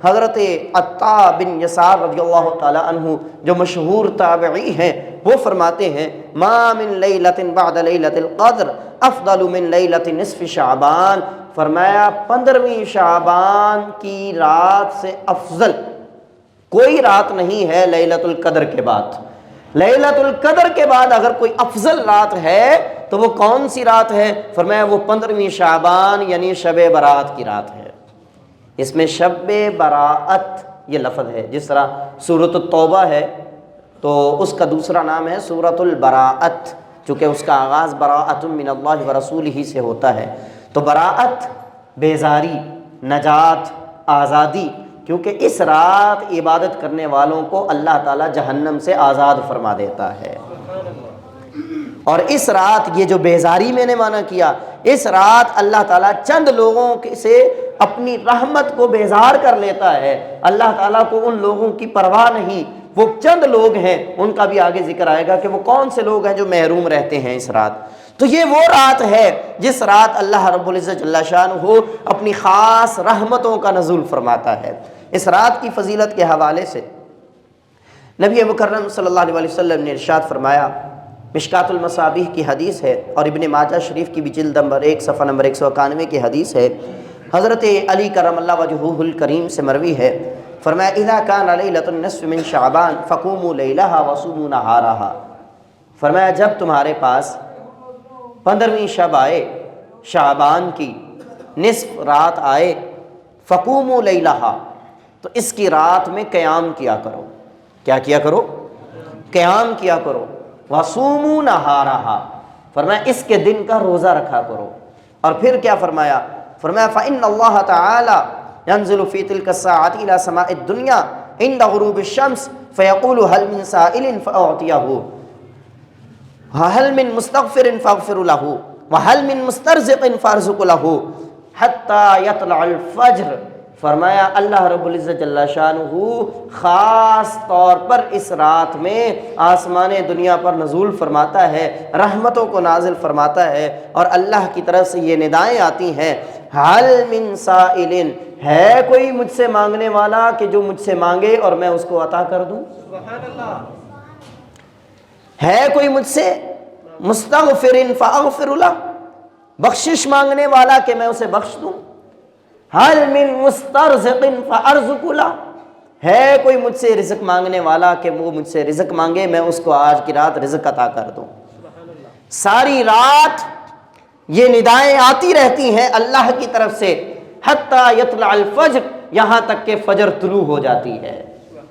حضرت عطا بن یسار رضی اللہ تعالی عنہ جو مشہور تابعی ہیں، وہ فرماتے ہیں ما من لیلۃ بعد لیلۃ القدر افضل من لیلۃ نصف شعبان، فرمایا 15ویں شعبان کی رات سے افضل کوئی رات نہیں ہے لیلۃ القدر کے بعد۔ لیلۃ القدر کے بعد اگر کوئی افضل رات ہے تو وہ کون سی رات ہے؟ فرمایا وہ 15ویں شعبان یعنی شب برات کی رات ہے۔ اس میں شب براءت یہ لفظ ہے، جس طرح سورۃ التوبہ ہے تو اس کا دوسرا نام ہے سورۃ البراءت، چونکہ اس کا آغاز براءۃ من اللہ ورسولہ سے ہوتا ہے۔ تو براءت بیزاری، نجات، آزادی، کیونکہ اس رات عبادت کرنے والوں کو اللہ تعالیٰ جہنم سے آزاد فرما دیتا ہے۔ اور اس رات، یہ جو بیزاری میں نے معنی کیا، اس رات اللہ تعالیٰ چند لوگوں سے اپنی رحمت کو بیزار کر لیتا ہے۔ اللہ تعالیٰ کو ان لوگوں کی پرواہ نہیں، وہ چند لوگ ہیں، ان کا بھی آگے ذکر آئے گا کہ وہ کون سے لوگ ہیں جو محروم رہتے ہیں اس رات۔ تو یہ وہ رات ہے جس رات اللہ رب العزت جل شانہ اپنی خاص رحمتوں کا نزول فرماتا ہے۔ اس رات کی فضیلت کے حوالے سے نبی مکرم صلی اللہ علیہ وسلم نے ارشاد فرمایا، مشکات المصابیح کی حدیث ہے اور ابن ماجہ شریف کی بھی جلد نمبر 1 صفحہ نمبر 191 کی حدیث ہے، حضرت علی کرم اللہ وجہہ الکریم سے مروی ہے، فرمایا اذا کان لیلۃ النصف من شعبان فقوموا لیلہا وصوموا نہارہا، فرمایا جب تمہارے پاس 15ویں شب آئے، شعبان کی نصف رات آئے، فقوموا لیلہا، تو اس کی رات میں قیام کیا کرو۔ کیا کیا کرو؟ قیام کیا کرو۔ وصوموا نہارہا، فرمایا اس کے دن کا روزہ رکھا کرو۔ اور پھر کیا فرمایا؟ فرمایا فإن اللہ تعالی ينزل في تلك الساعة إلى سماء الدنيا عند غروب الشمس فيقول هل من سائل فأعطيه وهل من مستغفر فاغفر له وهل من مسترزق فارزق له حتى يطلع الفجر، فرمایا اللہ رب العزت جل شانہ خاص طور پر اس رات میں آسمان دنیا پر نزول فرماتا ہے، رحمتوں کو نازل فرماتا ہے، اور اللہ کی طرف سے یہ ندائیں آتی ہیں، حل من سائل، ہے کوئی مجھ سے مانگنے والا کہ جو مجھ سے مانگے اور میں اس کو عطا کر دوں؟ ہے کوئی مجھ سے مستغفر فاغفر له، بخشش مانگنے والا کہ میں اسے بخش دوں؟ حل من مسترزق فارزق له، ہے کوئی مجھ سے رزق مانگنے والا کہ وہ مجھ سے رزق مانگے میں اس کو آج کی رات رزق عطا کر دوں؟ ساری رات یہ ندائیں آتی رہتی ہیں اللہ کی طرف سے، حتی یطلع الفجر، یہاں تک کہ فجر طلوع ہو جاتی ہے۔